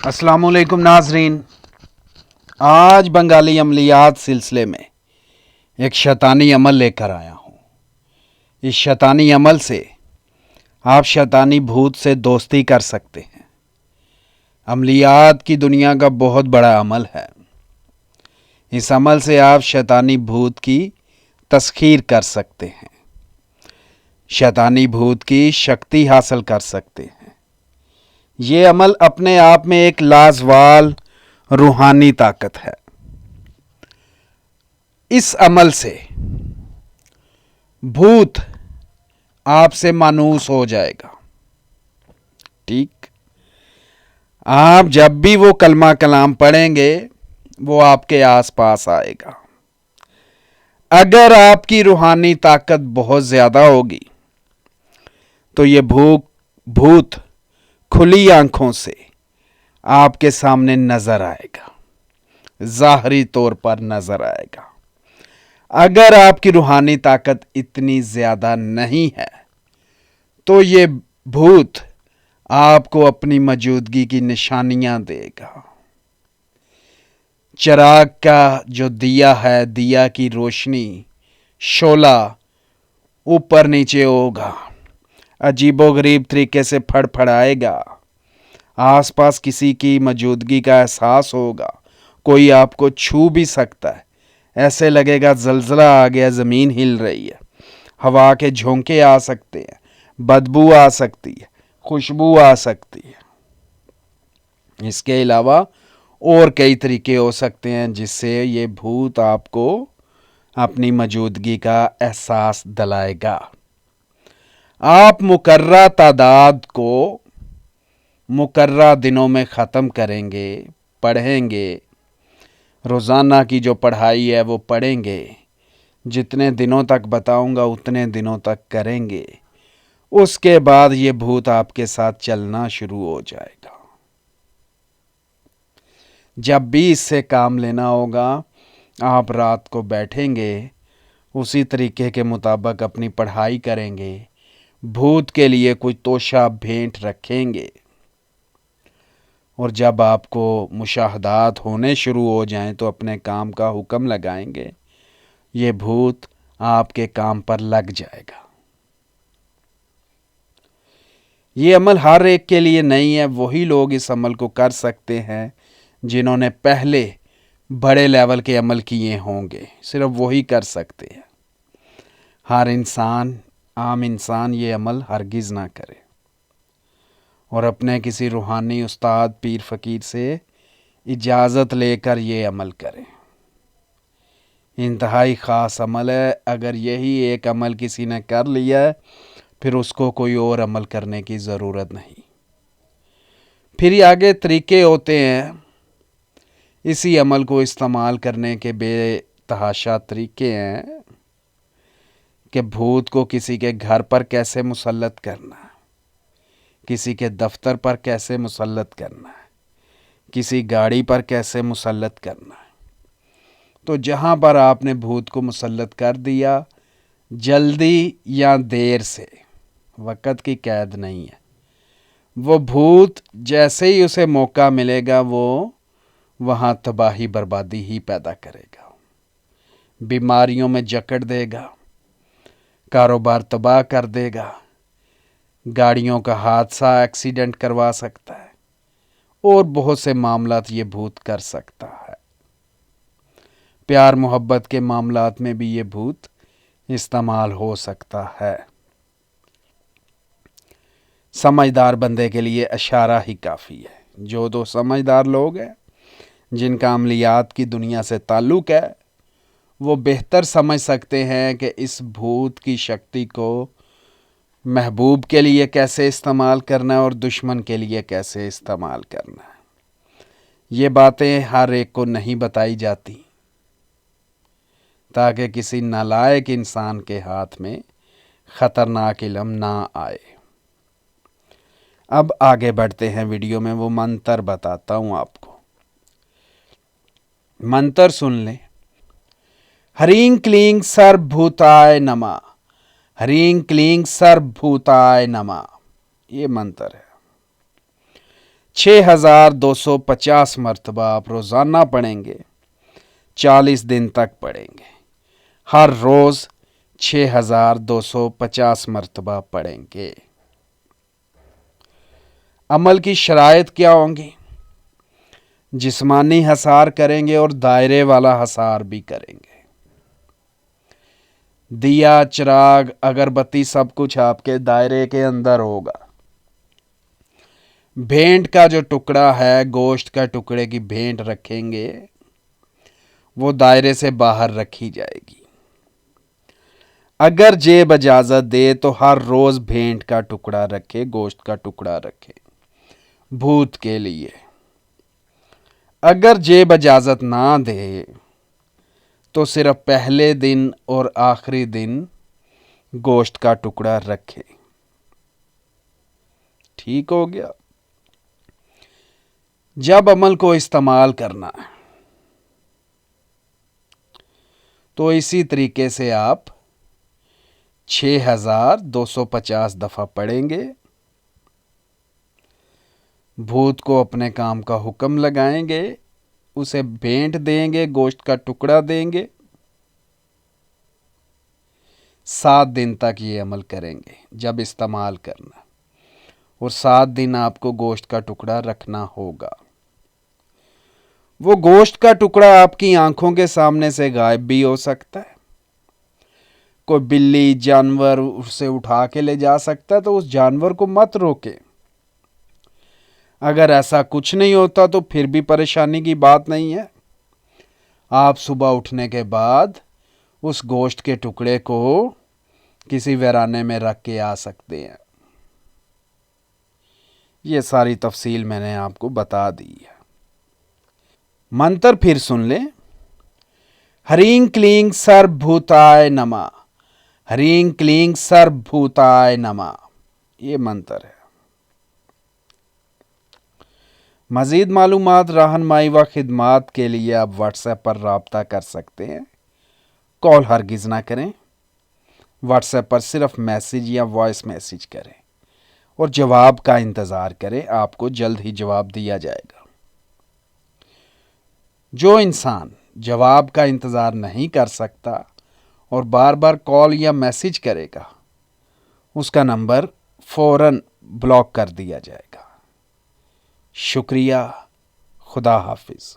अस्सलाम वालेकुम नाजरीन। आज बंगाली अमलियात सिलसिले में एक शैतानी अमल लेकर आया हूँ। इस शैतानी अमल से आप शैतानी भूत से दोस्ती कर सकते हैं। अमलियात की दुनिया का बहुत बड़ा अमल है। इस अमल से आप शैतानी भूत की तस्खीर कर सकते हैं, शैतानी भूत की शक्ति हासिल कर सकते हैं। ये अमल अपने आप में एक लाजवाल रूहानी ताकत है। इस अमल से भूत आपसे मानूस हो जाएगा। ठीक, आप जब भी वो कलमा कलाम पढ़ेंगे वो आपके आसपास आएगा। अगर आपकी रूहानी ताकत बहुत ज्यादा होगी तो ये भूत खुली आंखों से आपके सामने नजर आएगा, ज़ाहरी तौर पर नजर आएगा। अगर आपकी रूहानी ताकत इतनी ज्यादा नहीं है तो ये भूत आपको अपनी मौजूदगी की निशानियां देगा। चिराग का जो दिया है, दिया की रोशनी, शोला ऊपर नीचे होगा, अजीबोगरीब तरीके से फड़फड़ाएगा। आसपास किसी की मौजूदगी का एहसास होगा, कोई आपको छू भी सकता है। ऐसे लगेगा ज़लज़ला आ गया, ज़मीन हिल रही है। हवा के झोंके आ सकते हैं, बदबू आ सकती है, खुशबू आ सकती है। इसके अलावा और कई तरीके हो सकते हैं जिससे ये भूत आपको अपनी मौजूदगी का एहसास दिलाएगा। आप मुकर्रा तादाद को मुकर्रा दिनों में ख़त्म करेंगे, पढ़ेंगे। रोज़ाना की जो पढ़ाई है वो पढ़ेंगे। जितने दिनों तक बताऊंगा उतने दिनों तक करेंगे। उसके बाद ये भूत आपके साथ चलना शुरू हो जाएगा। जब भी इससे काम लेना होगा आप रात को बैठेंगे, उसी तरीके के मुताबिक अपनी पढ़ाई करेंगे, भूत के लिए कोई तोशा भेंट रखेंगे और जब आपको मुशाहदात होने शुरू हो जाएं तो अपने काम का हुक्म लगाएंगे, ये भूत आपके काम पर लग जाएगा। ये अमल हर एक के लिए नहीं है। वही लोग इस अमल को कर सकते हैं जिन्होंने पहले बड़े लेवल के अमल किए होंगे, सिर्फ वही कर सकते हैं। हर इंसान, आम इंसान ये अमल हरगिज़ ना करे और अपने किसी रूहानी उस्ताद, पीर फ़कीर से इजाज़त लेकर ये अमल करें। इंतहाई ख़ास अमल है। अगर यही एक अमल किसी ने कर लिया है फिर उसको कोई और अमल करने की ज़रूरत नहीं। फिर आगे तरीके होते हैं। इसी अमल को इस्तेमाल करने के बेतहाशा तरीके हैं कि भूत को किसी के घर पर कैसे मुसल्लत करना है, किसी के दफ्तर पर कैसे मुसल्लत करना है, किसी गाड़ी पर कैसे मुसल्लत करना है। तो जहाँ पर आपने भूत को मुसल्लत कर दिया, जल्दी या देर से, वक़्त की कैद नहीं है। वो भूत जैसे ही उसे मौका मिलेगा वो वहाँ तबाही बर्बादी ही पैदा करेगा, बीमारियों में जकड़ देगा, कारोबार तबाह कर देगा, गाड़ियों का हादसा, एक्सीडेंट करवा सकता है और बहुत से मामलात ये भूत कर सकता है। प्यार मोहब्बत के मामलात में भी ये भूत इस्तेमाल हो सकता है। समझदार बंदे के लिए इशारा ही काफ़ी है। जो दो समझदार लोग हैं जिनका अमलियात की दुनिया से ताल्लुक़ है वो बेहतर समझ सकते हैं कि इस भूत की शक्ति को महबूब के लिए कैसे इस्तेमाल करना है और दुश्मन के लिए कैसे इस्तेमाल करना है। ये बातें हर एक को नहीं बताई जाती ताकि किसी नालायक इंसान के हाथ में ख़तरनाक इल्म ना आए। अब आगे बढ़ते हैं वीडियो में। वो मंत्र बताता हूँ आपको। मंत्र सुन लें। ह्रीं क्लीं सर्वभूताय नमः, ह्रीं क्लीं सर्वभूताय नमः। ये मंत्र है। 6250 मरतबा आप रोज़ाना पढ़ेंगे, 40 दिन तक पढ़ेंगे। हर रोज़ 6250 मरतबा पढ़ेंगे। अमल की शराइत क्या होंगी? जिस्मानी हसार करेंगे और दायरे वाला हसार भी करेंगे। दिया, चिराग, अगरबत्ती सब कुछ आपके दायरे के अंदर होगा। भेंट का जो टुकड़ा है, गोश्त का टुकड़े की भेंट रखेंगे, वो दायरे से बाहर रखी जाएगी। अगर जेब इजाजत दे तो हर रोज भेंट का टुकड़ा रखे, गोश्त का टुकड़ा रखे भूत के लिए। अगर जेब इजाजत ना दे तो सिर्फ पहले दिन और आखिरी दिन गोश्त का टुकड़ा रखे। ठीक हो गया। जब अमल को इस्तेमाल करना है तो इसी तरीके से आप 6250 दफा पढ़ेंगे। भूत को अपने काम का हुक्म लगाएंगे, उसे भेंट देंगे, गोश्त का टुकड़ा देंगे। 7 दिन तक ये अमल करेंगे जब इस्तेमाल करना, और 7 दिन आपको गोश्त का टुकड़ा रखना होगा। वो गोश्त का टुकड़ा आपकी आंखों के सामने से गायब भी हो सकता है। कोई बिल्ली, जानवर उसे उठा के ले जा सकता है, तो उस जानवर को मत रोके। अगर ऐसा कुछ नहीं होता तो फिर भी परेशानी की बात नहीं है। आप सुबह उठने के बाद उस गोश्त के टुकड़े को किसी वीराने में रख के आ सकते हैं। ये सारी तफसील मैंने आपको बता दी है। मंत्र फिर सुन ले। ह्रीं क्लीं सर्वभूताय नमः, ह्रीं क्लीं सर्वभूताय नमः, ये मंत्र है। मज़ीद मालूमात, रहनुमाई व खिदमात के लिए आप व्हाट्सएप पर राब्ता कर सकते हैं। कॉल हरगिज़ ना करें। व्हाट्सएप पर सिर्फ मैसेज या वॉइस मैसेज करें और जवाब का इंतज़ार करें। आपको जल्द ही जवाब दिया जाएगा। जो इंसान जवाब का इंतज़ार नहीं कर सकता और बार बार कॉल या मैसेज करेगा, उसका नंबर फ़ौरन ब्लॉक कर दिया जाएगा। शुक्रिया। खुदा हाफिज़।